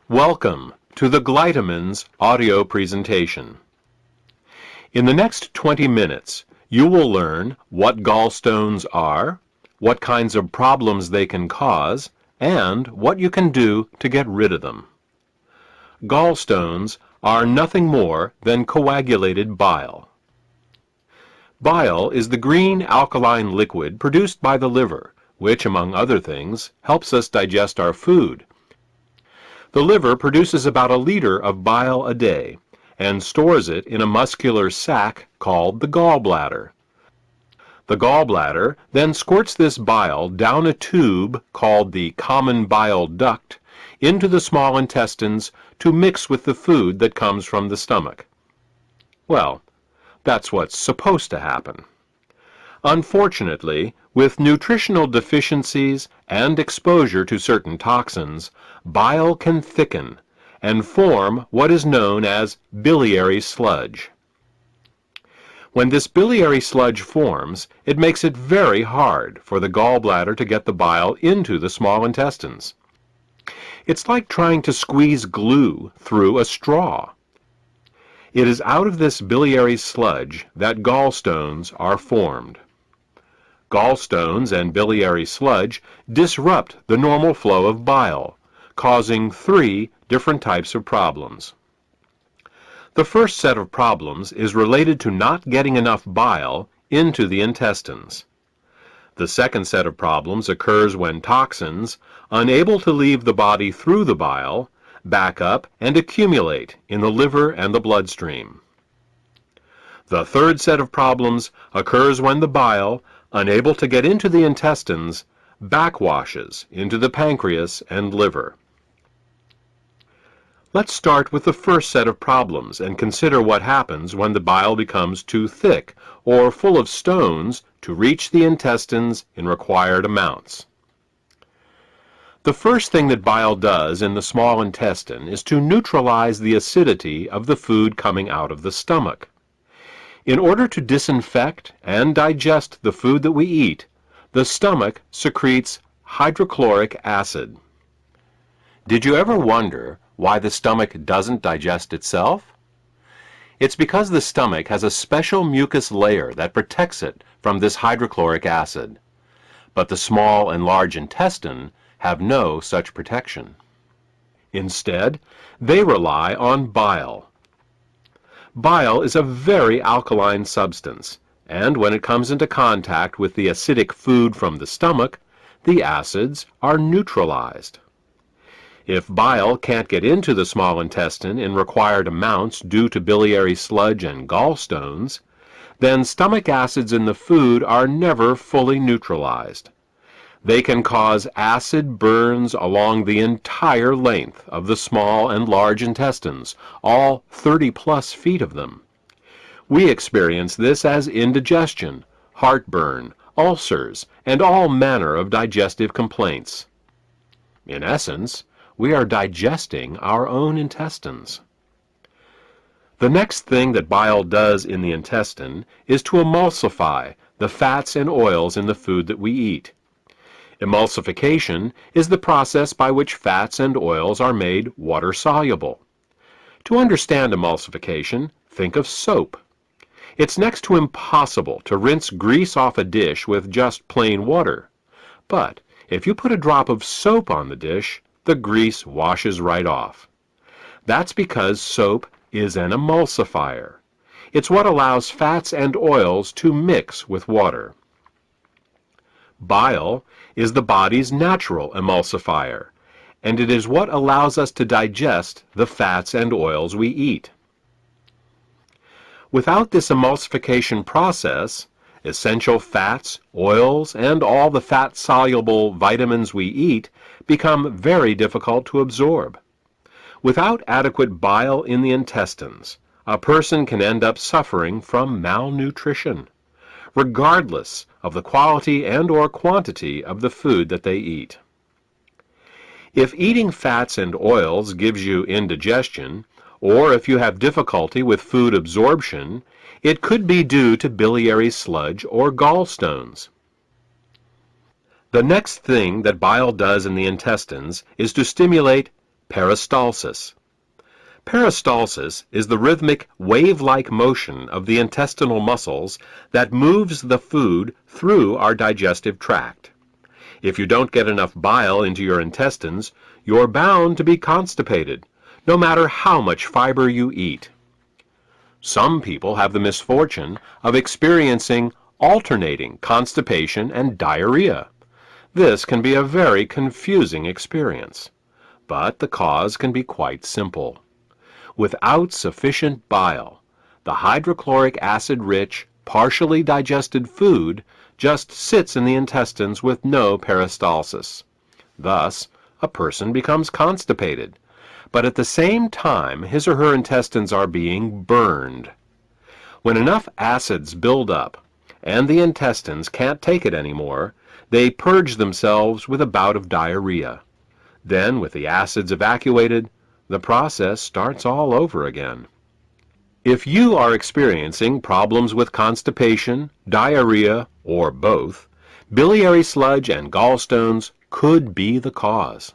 Welcome to the Glytamins audio presentation. In the next 20 minutes, you will learn what gallstones are, what kinds of problems they can cause, and what you can do to get rid of them. Gallstones are nothing more than coagulated bile. Bile is the green alkaline liquid produced by the liver, which, among other things, helps us digest our food. The liver produces about a liter of bile a day and stores it in a muscular sac called the gallbladder. The gallbladder then squirts this bile down a tube called the common bile duct into the small intestines to mix with the food that comes from the stomach. Well, that's what's supposed to happen. Unfortunately, with nutritional deficiencies and exposure to certain toxins, bile can thicken and form what is known as biliary sludge. When this biliary sludge forms, it makes it very hard for the gallbladder to get the bile into the small intestines. It's like trying to squeeze glue through a straw. It is out of this biliary sludge that gallstones are formed. Gallstones and biliary sludge disrupt the normal flow of bile, causing 3 different types of problems. The first set of problems is related to not getting enough bile into the intestines. The second set of problems occurs when toxins, unable to leave the body through the bile, back up and accumulate in the liver and the bloodstream. The third set of problems occurs when the bile, unable to get into the intestines, backwashes into the pancreas and liver. Let's start with the first set of problems and consider what happens when the bile becomes too thick or full of stones to reach the intestines in required amounts. The first thing that bile does in the small intestine is to neutralize the acidity of the food coming out of the stomach. In order to disinfect and digest the food that we eat, the stomach secretes hydrochloric acid. Did you ever wonder why the stomach doesn't digest itself? It's because the stomach has a special mucus layer that protects it from this hydrochloric acid. But the small and large intestine have no such protection. Instead, they rely on bile. Bile is a very alkaline substance, and when it comes into contact with the acidic food from the stomach, the acids are neutralized. If bile can't get into the small intestine in required amounts due to biliary sludge and gallstones, then stomach acids in the food are never fully neutralized. They can cause acid burns along the entire length of the small and large intestines, all 30+ feet of them. We experience this as indigestion, heartburn, ulcers, and all manner of digestive complaints. In essence, we are digesting our own intestines. The next thing that bile does in the intestine is to emulsify the fats and oils in the food that we eat. Emulsification is the process by which fats and oils are made water-soluble. To understand emulsification, think of soap. It's next to impossible to rinse grease off a dish with just plain water. But if you put a drop of soap on the dish, the grease washes right off. That's because soap is an emulsifier. It's what allows fats and oils to mix with water. Bile is the body's natural emulsifier, and it is what allows us to digest the fats and oils we eat. Without this emulsification process, essential fats, oils, and all the fat-soluble vitamins we eat become very difficult to absorb. Without adequate bile in the intestines, a person can end up suffering from malnutrition, regardless of the quality and/or quantity of the food that they eat. If eating fats and oils gives you indigestion, or if you have difficulty with food absorption, it could be due to biliary sludge or gallstones. The next thing that bile does in the intestines is to stimulate Peristalsis. Peristalsis is the rhythmic, wave-like motion of the intestinal muscles that moves the food through our digestive tract. If you don't get enough bile into your intestines, you're bound to be constipated, no matter how much fiber you eat. Some people have the misfortune of experiencing alternating constipation and diarrhea. This can be a very confusing experience, but the cause can be quite simple. Without sufficient bile, the hydrochloric acid-rich, partially digested food just sits in the intestines with no peristalsis. Thus, a person becomes constipated, but at the same time his or her intestines are being burned. When enough acids build up and the intestines can't take it anymore, they purge themselves with a bout of diarrhea. Then, with the acids evacuated, the process starts all over again. If you are experiencing problems with constipation, diarrhea, or both, biliary sludge and gallstones could be the cause.